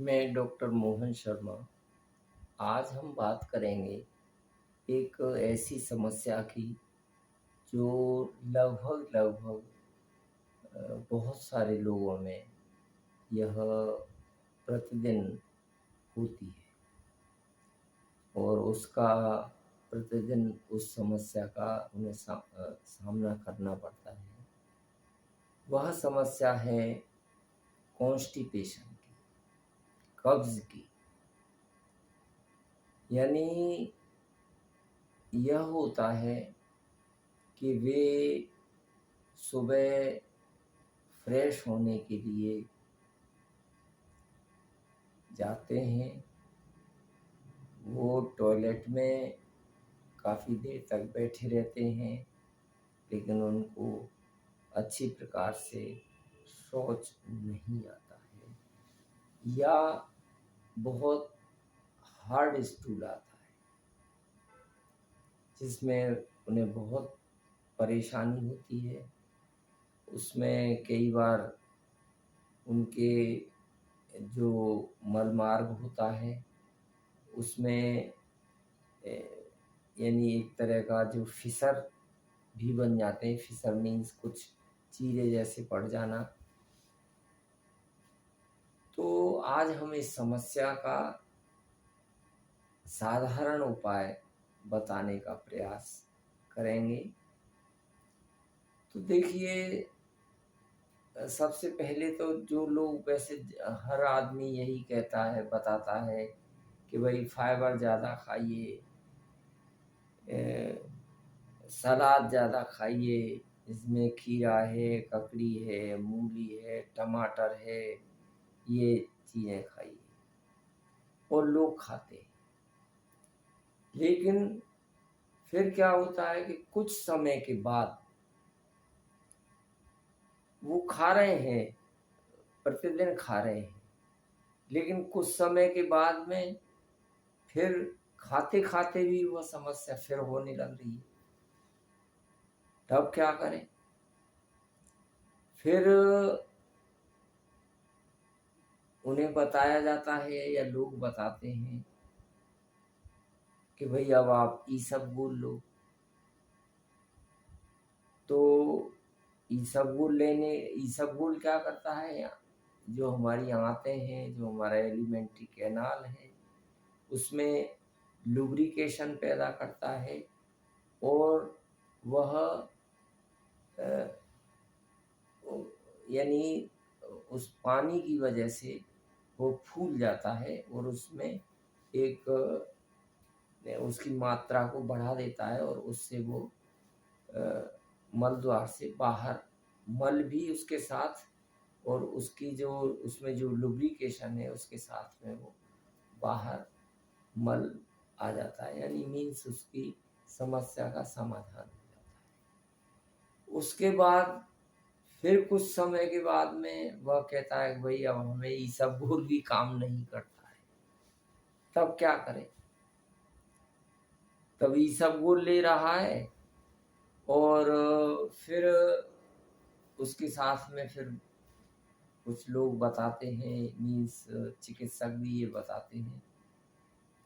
मैं डॉक्टर मोहन शर्मा। आज हम बात करेंगे एक ऐसी समस्या की जो लगभग बहुत सारे लोगों में यह प्रतिदिन होती है और उसका प्रतिदिन उस समस्या का उन्हें सामना करना पड़ता है। वह समस्या है कॉन्स्टिपेशन की, कब्ज़ की। यानी यह होता है कि वे सुबह फ्रेश होने के लिए जाते हैं, वो टॉयलेट में काफ़ी देर तक बैठे रहते हैं, लेकिन उनको अच्छी प्रकार से शौच नहीं आता है या बहुत हार्ड स्टूल आता है, जिसमें उन्हें बहुत परेशानी होती है। उसमें कई बार उनके जो मल मार्ग होता है उसमें यानी एक तरह का जो फिसर भी बन जाते हैं। फिसर मीन्स कुछ चीरे जैसे पड़ जाना। तो आज हम इस समस्या का साधारण उपाय बताने का प्रयास करेंगे। तो देखिए, सबसे पहले तो जो लोग वैसे हर आदमी यही कहता है, बताता है कि भाई फाइबर ज़्यादा खाइए, सलाद ज़्यादा खाइए, इसमें खीरा है, ककड़ी है, मूली है, टमाटर है, ये चीज़ें खाइए और लोग खाते हैं। लेकिन फिर क्या होता है कि कुछ समय के बाद वो खा रहे हैं, प्रतिदिन खा रहे हैं, लेकिन कुछ समय के बाद में फिर खाते-खाते भी वह समस्या फिर होने लग रही है। तब क्या करें? फिर उन्हें बताया जाता है या लोग बताते हैं कि भई अब आप इसबगोल लो। तो इसबगोल क्या करता है, जो हमारी आंतें हैं, जो हमारा एलिमेंट्री कैनाल है, उसमें लुब्रिकेशन पैदा करता है और वह यानी उस पानी की वजह से वो फूल जाता है और उसमें एक उसकी मात्रा को बढ़ा देता है और उससे वो मल द्वार से बाहर मल भी उसके साथ और उसकी जो उसमें जो लुब्रिकेशन है उसके साथ में वो बाहर मल आ जाता है, यानी मीन्स उसकी समस्या का समाधान हो जाता है। उसके बाद फिर कुछ समय के बाद में वह कहता है कि भाई अब हमें इसबगोल भी काम नहीं करता है। तब क्या करें? तब इसबगोल ले रहा है और फिर उसके साथ में फिर कुछ लोग बताते हैं, मीन्स चिकित्सक भी ये बताते हैं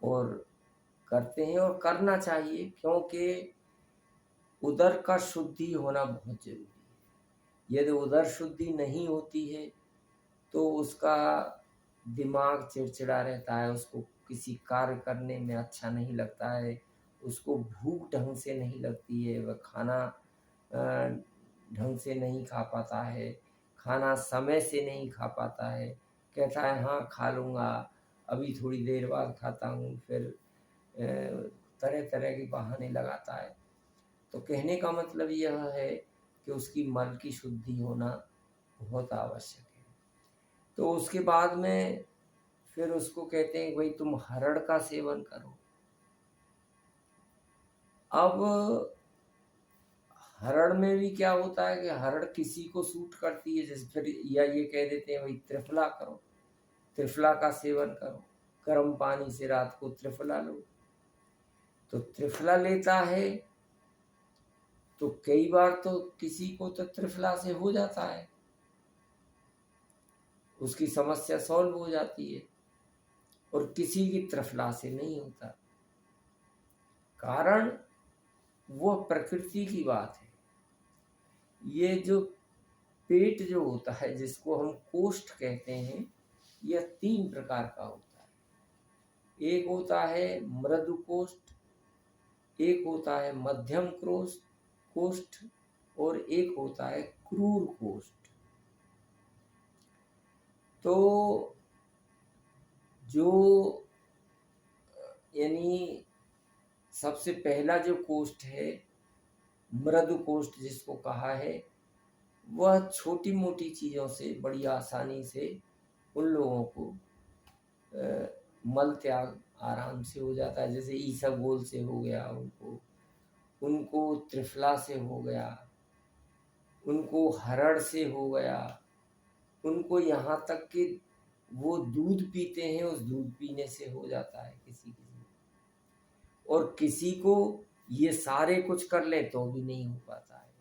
और करते हैं और करना चाहिए, क्योंकि उदर का शुद्धि होना बहुत ज़रूरी है। यदि उदर शुद्धि नहीं होती है तो उसका दिमाग चिड़चिड़ा रहता है, उसको किसी कार्य करने में अच्छा नहीं लगता है, उसको भूख ढंग से नहीं लगती है, वह खाना ढंग से नहीं खा पाता है, खाना समय से नहीं खा पाता है। कहता है हाँ खा लूँगा, अभी थोड़ी देर बाद खाता हूँ, फिर तरह-तरह के बहाने लगाता है। तो कहने का मतलब यह है कि उसकी मल की शुद्धि होना बहुत आवश्यक है। तो उसके बाद में फिर उसको कहते हैं भाई तुम हरड़ का सेवन करो। अब हरड़ में भी क्या होता है कि हरड़ किसी को सूट करती है, जैसे फिर या ये कह देते हैं भाई त्रिफला करो, त्रिफला का सेवन करो, गर्म पानी से रात को त्रिफला लो। तो त्रिफला लेता है तो कई बार तो किसी को तो त्रिफला से हो जाता है, उसकी समस्या सॉल्व हो जाती है। और किसी की त्रिफला से नहीं होता। कारण वह प्रकृति की बात है। ये जो पेट जो होता है, जिसको हम कोष्ठ कहते हैं, यह 3 प्रकार का होता है। एक होता है मृदु कोष्ठ, एक होता है मध्यम कोष्ठ और एक होता है क्रूर कोष्ठ। तो जो यानी सबसे पहला जो कोष्ठ है, मृदु कोष्ठ जिसको कहा है, वह छोटी मोटी चीज़ों से बड़ी आसानी से उन लोगों को मल त्याग आराम से हो जाता है। जैसे ईसबगोल से हो गया उनको त्रिफला से हो गया, उनको हरड़ से हो गया, उनको यहाँ तक कि वो दूध पीते हैं, उस दूध पीने से हो जाता है किसी और किसी को ये सारे कुछ कर ले तो भी नहीं हो पाता है।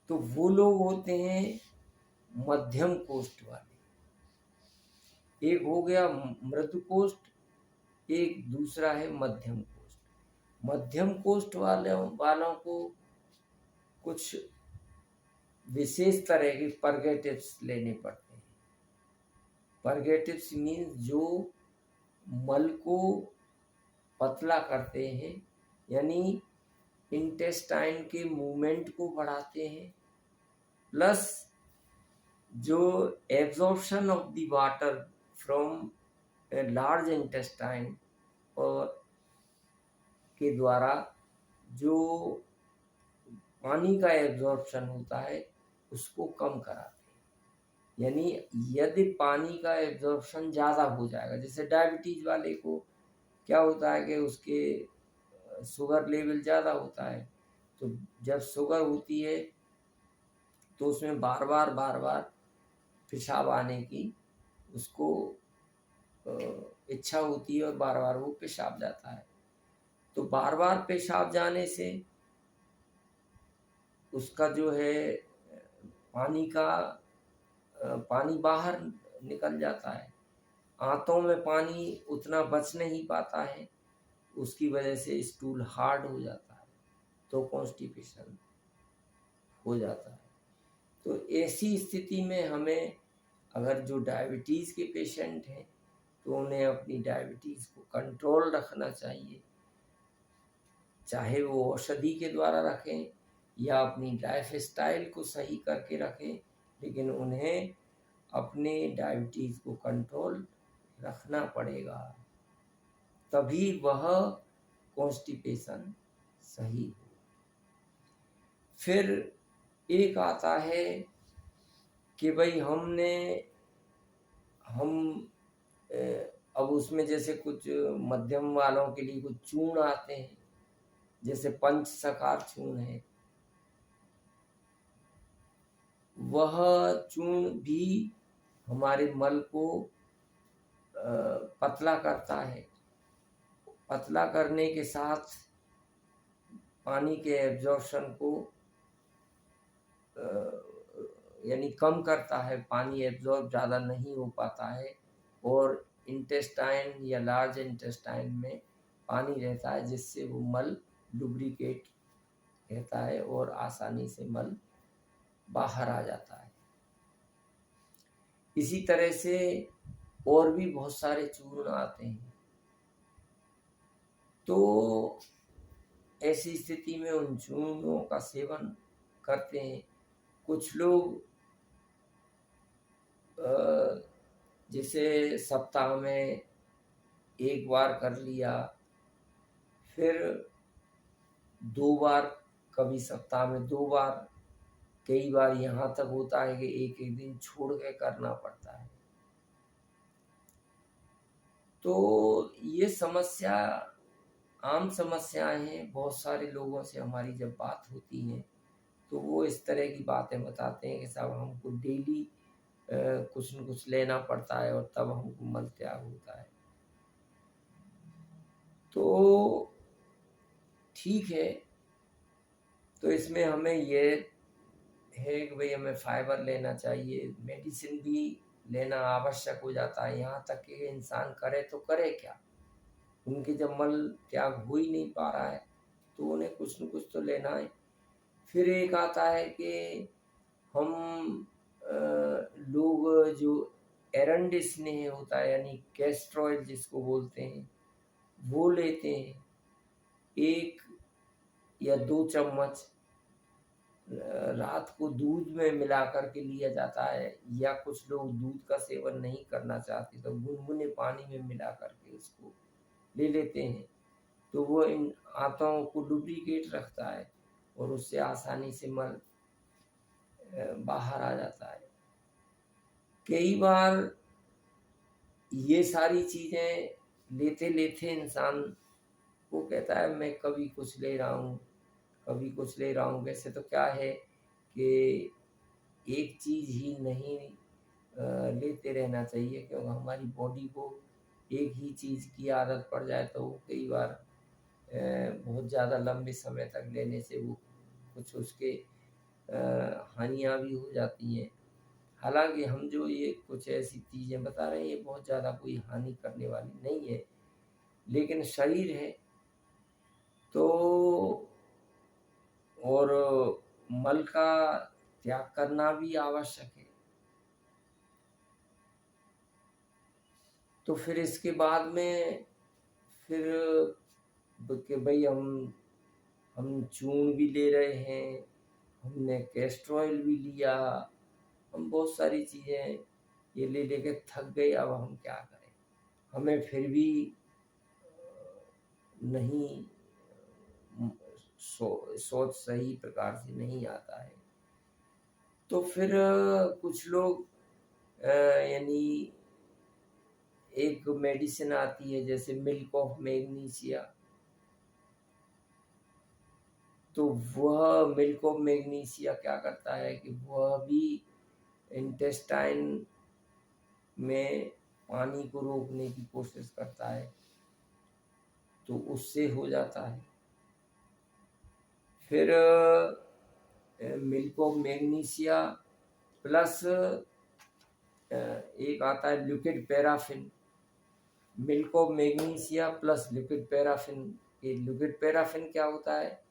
तो वो लोग होते हैं मध्यम कोष्ठ वाले। एक हो गया मृदु कोष्ठ, एक दूसरा है मध्यम कोष्ठ। मध्यम कोष्ठ वालों को कुछ विशेष तरह के परगेटिव्स लेने पड़ते हैं। परगेटिव्स मीन्स जो मल को पतला करते हैं, यानी इंटेस्टाइन के मूवमेंट को बढ़ाते हैं, प्लस जो absorption of the water from large intestine और के द्वारा जो पानी का एब्जॉर्प्शन होता है उसको कम कराते हैं। यानी यदि पानी का एब्जॉर्प्शन ज़्यादा हो जाएगा, जैसे डायबिटीज वाले को क्या होता है कि उसके शुगर लेवल ज़्यादा होता है, तो जब शुगर होती है तो उसमें बार बार पेशाब आने की उसको इच्छा होती है और बार बार वो पेशाब जाता है। तो बार बार पेशाब जाने से उसका जो है पानी बाहर निकल जाता है, आंतों में पानी उतना बच नहीं पाता है, उसकी वजह से स्टूल हार्ड हो जाता है, तो कॉन्स्टिपेशन हो जाता है। तो ऐसी स्थिति में हमें, अगर जो डायबिटीज़ के पेशेंट हैं, तो उन्हें अपनी डायबिटीज़ को कंट्रोल रखना चाहिए, चाहे वो औषधि के द्वारा रखें या अपनी लाइफ स्टाइल को सही करके रखें, लेकिन उन्हें अपने डायबिटीज़ को कंट्रोल रखना पड़ेगा, तभी वह कॉन्स्टिपेशन सही हो। फिर एक आता है कि भाई अब उसमें जैसे कुछ मध्यम वालों के लिए कुछ चूर्ण आते हैं, जैसे पंचसखार चूर्ण है, वह चूर्ण भी हमारे मल को पतला करता है। पतला करने के साथ पानी के एब्जॉर्प्शन को यानी कम करता है, पानी एब्जॉर्ब ज़्यादा नहीं हो पाता है और इंटेस्टाइन या लार्ज इंटेस्टाइन में पानी रहता है, जिससे वो मल लुब्रिकेट रहता है और आसानी से मल बाहर आ जाता है। इसी तरह से और भी बहुत सारे चूर्ण आते हैं। तो ऐसी स्थिति में उन चूर्णों का सेवन करते हैं। कुछ लोग जैसे सप्ताह में एक बार कर लिया, फिर 2 बार, कभी सप्ताह में 2 बार, कई बार यहाँ तक होता है कि एक एक दिन छोड़ के करना पड़ता है। तो ये समस्या आम समस्याएं हैं। बहुत सारे लोगों से हमारी जब बात होती है तो वो इस तरह की बातें बताते हैं कि साहब हमको डेली कुछ न कुछ लेना पड़ता है और तब हमको मल त्याग होता है। तो ठीक है, तो इसमें हमें ये है कि भाई हमें फाइबर लेना चाहिए, मेडिसिन भी लेना आवश्यक हो जाता है। यहाँ तक कि इंसान करे तो करे क्या, उनके जब मल त्याग हो ही नहीं पा रहा है तो उन्हें कुछ न कुछ तो लेना है। फिर एक आता है कि हम लोग जो एरंड स्नेह होता है यानी कैस्टर ऑयल जिसको बोलते हैं वो लेते हैं, 1 या 2 चम्मच रात को दूध में मिला कर के लिया जाता है, या कुछ लोग दूध का सेवन नहीं करना चाहते तो गुनगुने पानी में मिला करके उसको ले लेते हैं, तो वो इन आंतों को लुब्रिकेट रखता है और उससे आसानी से मल बाहर आ जाता है। कई बार ये सारी चीज़ें लेते लेते इंसान वो कहता है मैं कभी कुछ ले रहा हूँ, कभी कुछ ले रहा हूँ। वैसे तो क्या है कि एक चीज़ ही नहीं लेते रहना चाहिए, क्योंकि हमारी बॉडी को एक ही चीज़ की आदत पड़ जाए तो कई बार बहुत ज़्यादा लंबे समय तक लेने से वो कुछ उसके हानियाँ भी हो जाती हैं। हालांकि हम जो ये कुछ ऐसी चीज़ें बता रहे हैं ये बहुत ज़्यादा कोई हानि करने वाली नहीं है, लेकिन शरीर है तो और मल का त्याग करना भी आवश्यक है। तो फिर इसके बाद में फिर कि भाई हम चूर्ण भी ले रहे हैं, हमने कैस्टर ऑयल भी लिया, हम बहुत सारी चीज़ें ये ले लेके थक गए, अब हम क्या करें, हमें फिर भी नहीं सोच सही प्रकार से नहीं आता है। तो फिर कुछ लोग यानी एक मेडिसिन आती है जैसे मिल्क ऑफ मैग्नीशिया, तो वह मिल्क ऑफ मैग्नीशिया क्या करता है कि वह भी इंटेस्टाइन में पानी को रोकने की कोशिश करता है, तो उससे हो जाता है। फिर मिल्क ऑफ मैग्नीशिया प्लस एक आता है liquid paraffin, milk of magnesia plus liquid paraffin. ये लिक्विड पैराफिन क्या होता है,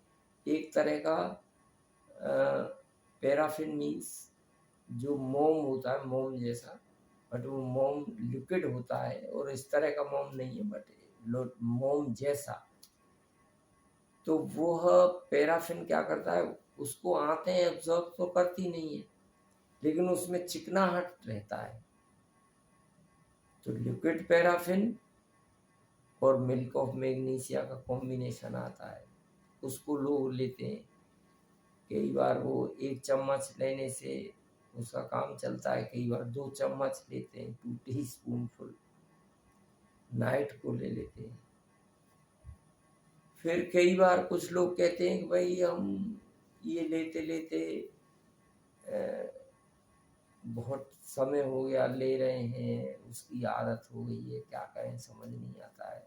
एक तरह का पैराफिन मीन्स जो मोम होता है, मोम जैसा, बट वो मोम लिक्विड होता है और इस तरह का मोम नहीं है बट मोम जैसा। तो वह पैराफिन क्या करता है, उसको आंतें एब्जॉर्ब तो करती नहीं है लेकिन उसमें चिकनाहट रहता है। तो लिक्विड पैराफिन और मिल्क ऑफ मैग्नीशिया का कॉम्बिनेशन आता है, उसको लोग लेते हैं। कई बार वो 1 चम्मच लेने से उसका काम चलता है, कई बार 2 चम्मच लेते हैं, 2 टीस्पूनफुल नाइट को ले लेते हैं। फिर कई बार कुछ लोग कहते हैं कि भाई हम ये लेते लेते बहुत समय हो गया ले रहे हैं, उसकी आदत हो गई है, क्या करें समझ नहीं आता है,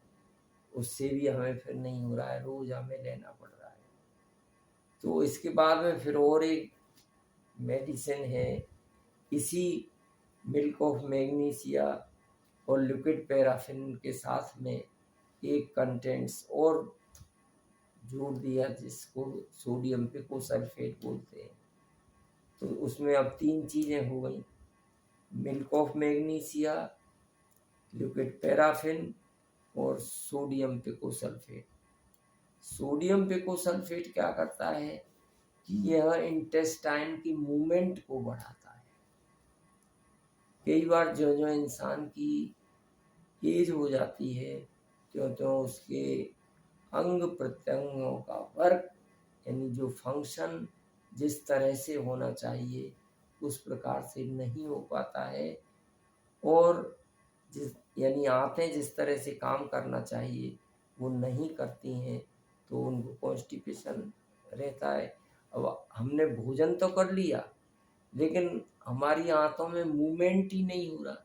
उससे भी हमें फिर नहीं हो रहा है, रोज हमें लेना पड़ रहा है। तो इसके बाद में फिर और एक मेडिसिन है इसी मिल्क ऑफ मैग्नीशिया और लिक्विड पैराफिन के साथ में एक कंटेंट्स और जोड़ दिया जिसको सोडियम पिकोसल्फेट बोलते हैं। तो उसमें अब 3 चीज़ें हो गई, milk of magnesia, liquid paraffin और सोडियम पिकोसल्फेट। सोडियम पिकोसल्फेट क्या करता है कि यह इंटेस्टाइन की मूवमेंट को बढ़ाता है। कई बार जो जो इंसान की एज हो जाती है त्यों त्यों उसके अंग प्रत्यंगों का वर्क यानी जो फंक्शन जिस तरह से होना चाहिए उस प्रकार से नहीं हो पाता है, और यानी आंतें जिस तरह से काम करना चाहिए वो नहीं करती हैं, तो उनको कॉन्स्टिपेशन रहता है। अब हमने भोजन तो कर लिया लेकिन हमारी आंतों में मूवमेंट ही नहीं हो रहा,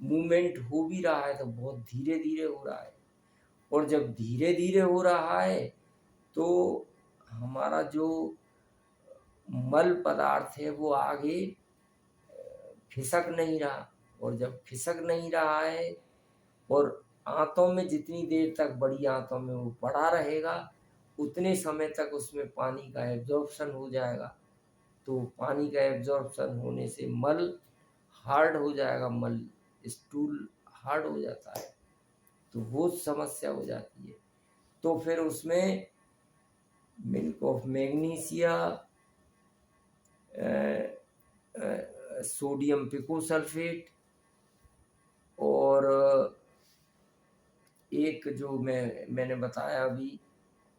मूवमेंट हो भी रहा है तो बहुत धीरे धीरे हो रहा है, और जब धीरे धीरे हो रहा है तो हमारा जो मल पदार्थ है वो आगे खिसक नहीं रहा, और जब खिसक नहीं रहा है और आंतों में जितनी देर तक बड़ी आंतों में वो पड़ा रहेगा उतने समय तक उसमें पानी का एब्जॉर्प्शन हो जाएगा। तो पानी का एब्जॉर्प्शन होने से मल हार्ड हो जाएगा, मल स्टूल हार्ड हो जाता है, तो वो समस्या हो जाती है। तो फिर उसमें milk of magnesia, sodium picosulfate, और एक जो मैंने बताया अभी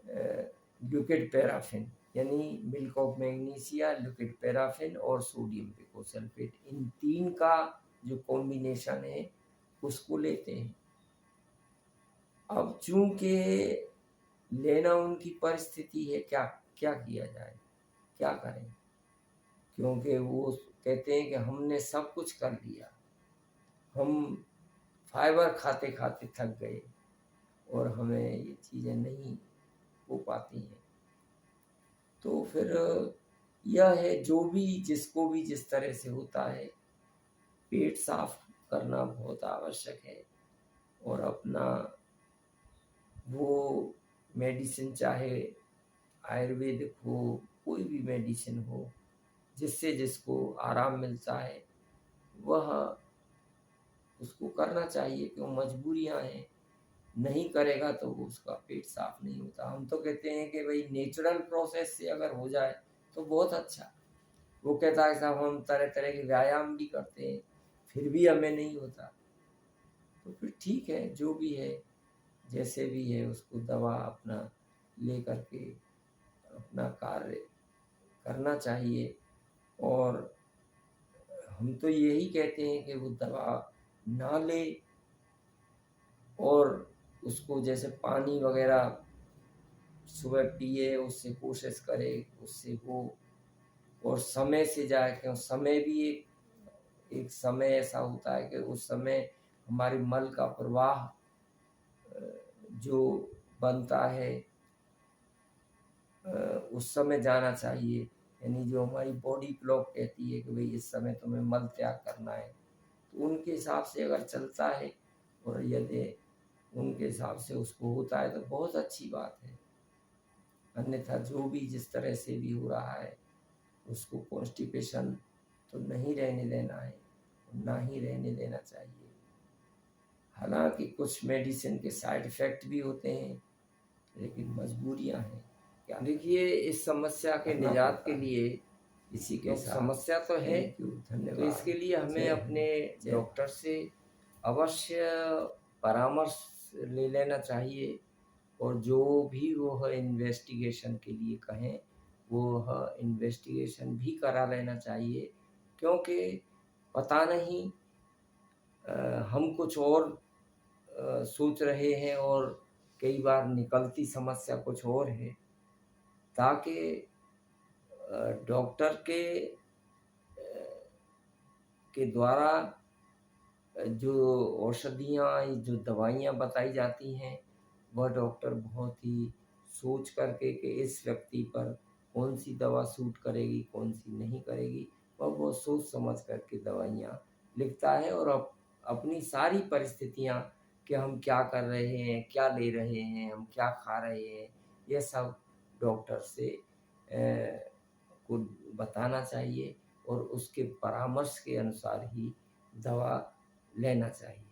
लिक्विड पैराफिन, यानी milk of magnesia, liquid paraffin और सोडियम पिकोसल्फेट, इन तीन का जो कॉम्बिनेशन है उसको लेते हैं। अब चूंकि लेना उनकी परिस्थिति है, क्या क्या किया जाए, क्या करें, क्योंकि वो कहते हैं कि हमने सब कुछ कर लिया, हम फाइबर खाते खाते थक गए और हमें ये चीज़ें नहीं हो पाती हैं। तो फिर यह है, जो भी जिसको भी जिस तरह से होता है, पेट साफ करना बहुत आवश्यक है, और अपना वो मेडिसिन, चाहे आयुर्वेदिक हो, कोई भी मेडिसिन हो, जिससे जिसको आराम मिलता है वह उसको करना चाहिए, क्यों मजबूरियां हैं, नहीं करेगा तो उसका पेट साफ नहीं होता। हम तो कहते हैं कि भाई नेचुरल प्रोसेस से अगर हो जाए तो बहुत अच्छा। वो कहता है साहब हम तरह तरह के व्यायाम भी करते हैं फिर भी हमें नहीं होता, तो फिर ठीक है, जो भी है जैसे भी है उसको दवा अपना ले करके अपना कार्य करना चाहिए। और हम तो यही कहते हैं कि वो दवा ना ले, और उसको जैसे पानी वगैरह सुबह पिए, उससे कोशिश करे उससे हो, और समय से जाए, क्यों समय भी एक समय ऐसा होता है कि उस समय हमारे मल का प्रवाह जो बनता है उस समय जाना चाहिए, यानी जो हमारी बॉडी क्लॉक कहती है कि भाई इस समय तुम्हें मल त्याग करना है, तो उनके हिसाब से अगर चलता है और यदि उनके हिसाब से उसको होता है तो बहुत अच्छी बात है। अन्यथा जो भी जिस तरह से भी हो रहा है उसको कॉन्स्टिपेशन तो नहीं रहने देना है, ना ही रहने देना चाहिए। हालांकि कुछ मेडिसिन के साइड इफ़ेक्ट भी होते हैं, लेकिन मजबूरियां हैं। क्या देखिए, इस समस्या के निजात के लिए इसी के समस्या तो है, धन्यवाद। तो इसके लिए हमें अपने डॉक्टर से अवश्य परामर्श ले लेना चाहिए, और जो भी वो इन्वेस्टिगेशन के लिए कहें वो इन्वेस्टिगेशन भी करा लेना चाहिए, क्योंकि पता नहीं हम कुछ और सोच रहे हैं और कई बार निकलती समस्या कुछ और है। ताकि डॉक्टर के द्वारा जो औषधियाँ, जो दवाइयाँ बताई जाती हैं वह डॉक्टर बहुत ही सोच करके कि इस व्यक्ति पर कौन सी दवा सूट करेगी कौन सी नहीं करेगी, वह बहुत सोच समझ करके दवाइयाँ लिखता है। और अपनी सारी परिस्थितियाँ कि हम क्या कर रहे हैं, क्या ले रहे हैं, हम क्या खा रहे हैं, यह सब डॉक्टर से को बताना चाहिए, और उसके परामर्श के अनुसार ही दवा लेना चाहिए।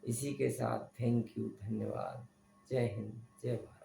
इसी के साथ थैंक यू, धन्यवाद। जय हिंद, जय भारत।